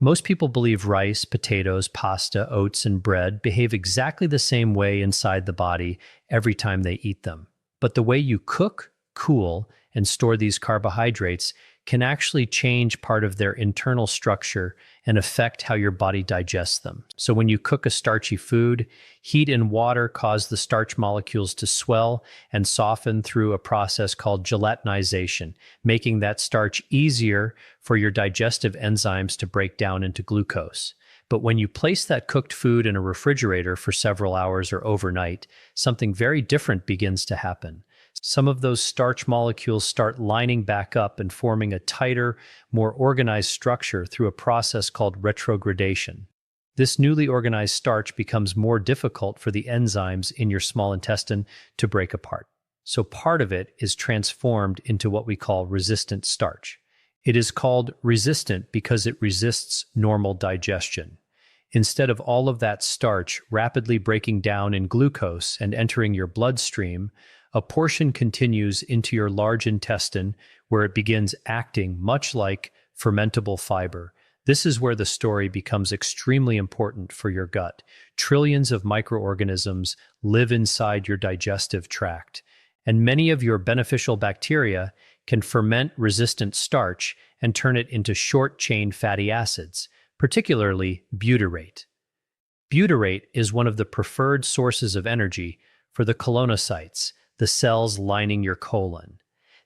Most people believe rice, potatoes, pasta, oats, and bread behave exactly the same way inside the body every time they eat them. But the way you cook, cool, and store these carbohydrates can actually change part of their internal structure and affect how your body digests them. So when you cook a starchy food, heat and water cause the starch molecules to swell and soften through a process called gelatinization, making that starch easier for your digestive enzymes to break down into glucose. But when you place that cooked food in a refrigerator for several hours or overnight, something very different begins to happen. Some of those starch molecules start lining back up and forming a tighter, more organized structure through a process called retrogradation. This newly organized starch becomes more difficult for the enzymes in your small intestine to break apart. So part of it is transformed into what we call resistant starch. It is called resistant because it resists normal digestion. Instead of all of that starch rapidly breaking down in glucose and entering your bloodstream, a portion continues into your large intestine where it begins acting much like fermentable fiber. This is where the story becomes extremely important for your gut. Trillions of microorganisms live inside your digestive tract, and many of your beneficial bacteria can ferment resistant starch and turn it into short-chain fatty acids, particularly butyrate. Butyrate is one of the preferred sources of energy for the colonocytes, the cells lining your colon.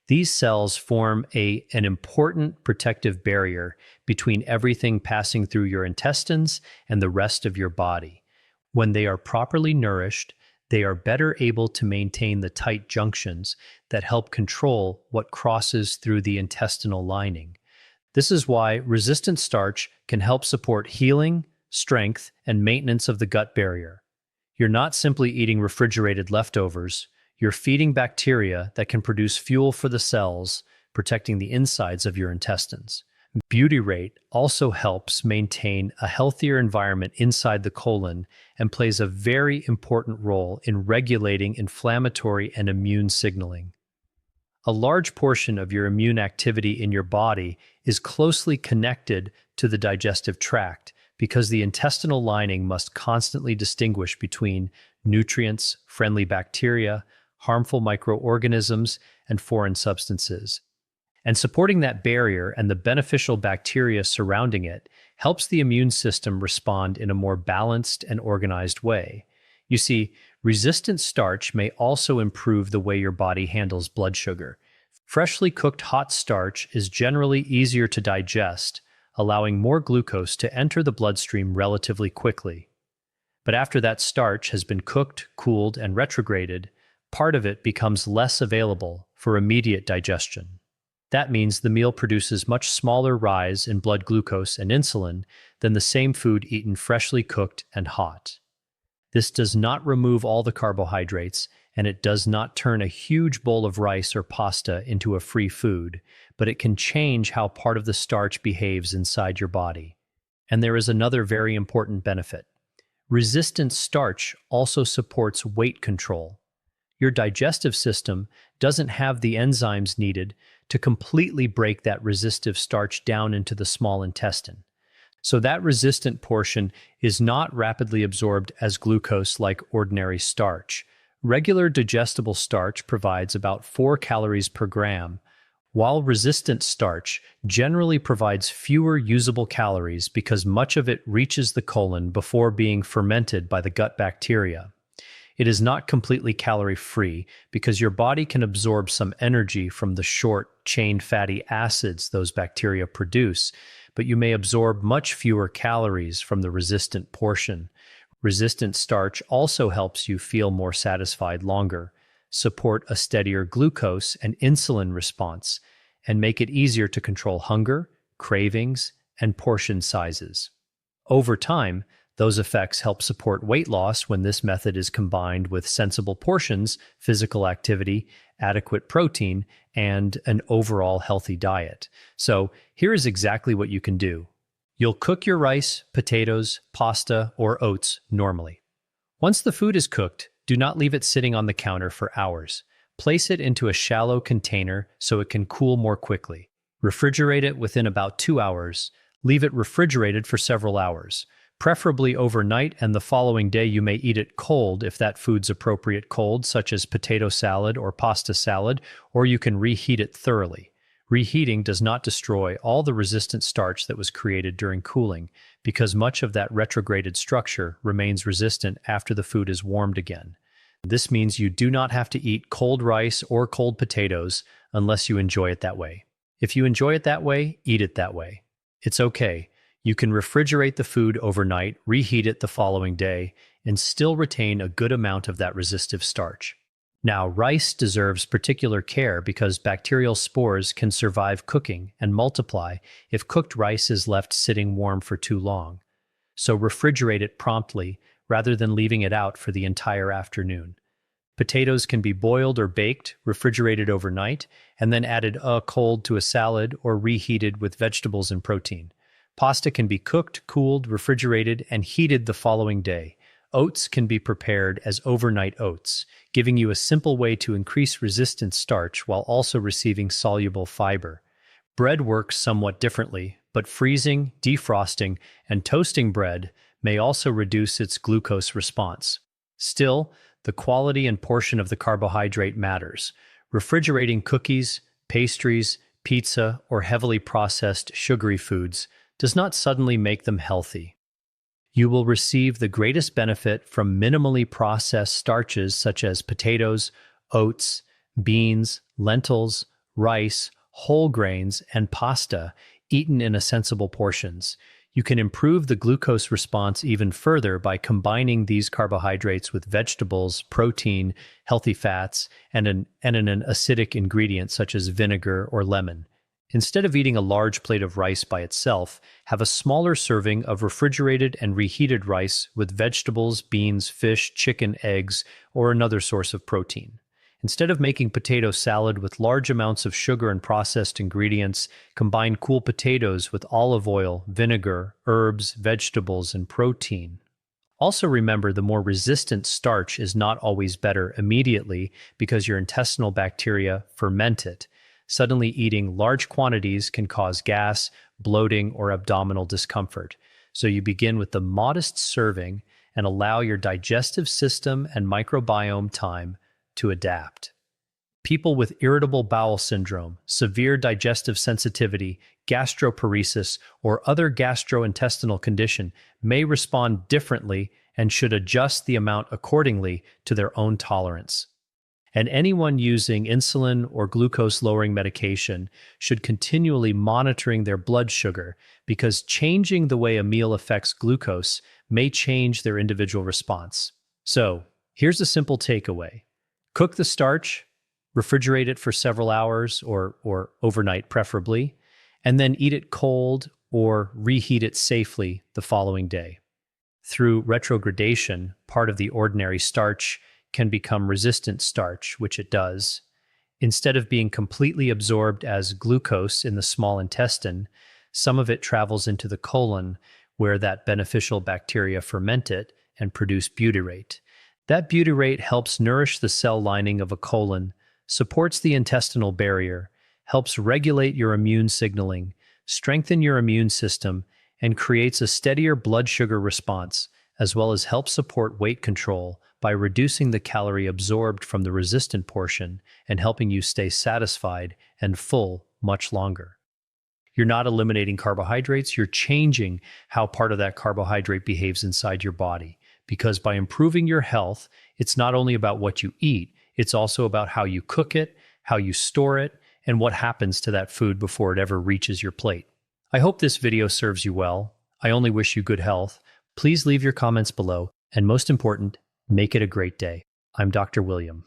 These cells form an important protective barrier between everything passing through your intestines and the rest of your body. When they are properly nourished, they are better able to maintain the tight junctions that help control what crosses through the intestinal lining. This is why resistant starch can help support healing, strength, and maintenance of the gut barrier. You're not simply eating refrigerated leftovers. You're feeding bacteria that can produce fuel for the cells, protecting the insides of your intestines. Butyrate also helps maintain a healthier environment inside the colon and plays a very important role in regulating inflammatory and immune signaling. A large portion of your immune activity in your body is closely connected to the digestive tract because the intestinal lining must constantly distinguish between nutrients, friendly bacteria, harmful microorganisms, and foreign substances. And supporting that barrier and the beneficial bacteria surrounding it helps the immune system respond in a more balanced and organized way. You see, resistant starch may also improve the way your body handles blood sugar. Freshly cooked hot starch is generally easier to digest, allowing more glucose to enter the bloodstream relatively quickly. But after that starch has been cooked, cooled, and retrograded, part of it becomes less available for immediate digestion. That means the meal produces much smaller rise in blood glucose and insulin than the same food eaten freshly cooked and hot. This does not remove all the carbohydrates, and it does not turn a huge bowl of rice or pasta into a free food, but it can change how part of the starch behaves inside your body. And there is another very important benefit. Resistant starch also supports weight control. Your digestive system doesn't have the enzymes needed to completely break that resistive starch down into the small intestine. So that resistant portion is not rapidly absorbed as glucose like ordinary starch. Regular digestible starch provides about 4 calories per gram, while resistant starch generally provides fewer usable calories because much of it reaches the colon before being fermented by the gut bacteria. It is not completely calorie-free because your body can absorb some energy from the short-chain fatty acids those bacteria produce, but you may absorb much fewer calories from the resistant portion. Resistant starch also helps you feel more satisfied longer, support a steadier glucose and insulin response, and make it easier to control hunger, cravings, and portion sizes. Over time, those effects help support weight loss when this method is combined with sensible portions, physical activity, adequate protein, and an overall healthy diet. So here is exactly what you can do. You'll cook your rice, potatoes, pasta, or oats normally. Once the food is cooked, do not leave it sitting on the counter for hours. Place it into a shallow container so it can cool more quickly. Refrigerate it within about 2 hours. Leave it refrigerated for several hours, preferably overnight, and the following day you may eat it cold if that food's appropriate cold, such as potato salad or pasta salad, or you can reheat it thoroughly. Reheating does not destroy all the resistant starch that was created during cooling, because much of that retrograded structure remains resistant after the food is warmed again. This means you do not have to eat cold rice or cold potatoes unless you enjoy it that way. If you enjoy it that way, eat it that way. It's okay. You can refrigerate the food overnight, reheat it the following day, and still retain a good amount of that resistive starch. Now, rice deserves particular care because bacterial spores can survive cooking and multiply if cooked rice is left sitting warm for too long. So refrigerate it promptly rather than leaving it out for the entire afternoon. Potatoes can be boiled or baked, refrigerated overnight, and then added cold to a salad or reheated with vegetables and protein. Pasta can be cooked, cooled, refrigerated, and heated the following day. Oats can be prepared as overnight oats, giving you a simple way to increase resistant starch while also receiving soluble fiber. Bread works somewhat differently, but freezing, defrosting, and toasting bread may also reduce its glucose response. Still, the quality and portion of the carbohydrate matters. Refrigerating cookies, pastries, pizza, or heavily processed sugary foods does not suddenly make them healthy. You will receive the greatest benefit from minimally processed starches such as potatoes, oats, beans, lentils, rice, whole grains, and pasta, eaten in sensible portions. You can improve the glucose response even further by combining these carbohydrates with vegetables, protein, healthy fats, and an acidic ingredient such as vinegar or lemon. Instead of eating a large plate of rice by itself, have a smaller serving of refrigerated and reheated rice with vegetables, beans, fish, chicken, eggs, or another source of protein. Instead of making potato salad with large amounts of sugar and processed ingredients, combine cool potatoes with olive oil, vinegar, herbs, vegetables, and protein. Also remember, the more resistant starch is not always better immediately because your intestinal bacteria ferment it. Suddenly eating large quantities can cause gas, bloating, or abdominal discomfort. So you begin with the modest serving and allow your digestive system and microbiome time to adapt. People with irritable bowel syndrome, severe digestive sensitivity, gastroparesis, or other gastrointestinal condition may respond differently and should adjust the amount accordingly to their own tolerance. And anyone using insulin or glucose-lowering medication should continually monitoring their blood sugar because changing the way a meal affects glucose may change their individual response. So, here's a simple takeaway. Cook the starch, refrigerate it for several hours or overnight preferably, and then eat it cold or reheat it safely the following day. Through retrogradation, part of the ordinary starch can become resistant starch, which it does. Instead of being completely absorbed as glucose in the small intestine, some of it travels into the colon, where that beneficial bacteria ferment it and produce butyrate. That butyrate helps nourish the cell lining of a colon, supports the intestinal barrier, helps regulate your immune signaling, strengthen your immune system, and creates a steadier blood sugar response, as well as help support weight control by reducing the calorie absorbed from the resistant portion and helping you stay satisfied and full much longer. You're not eliminating carbohydrates, you're changing how part of that carbohydrate behaves inside your body. Because by improving your health, it's not only about what you eat, it's also about how you cook it, how you store it, and what happens to that food before it ever reaches your plate. I hope this video serves you well. I only wish you good health. Please leave your comments below, and most important, make it a great day. I'm Dr. William.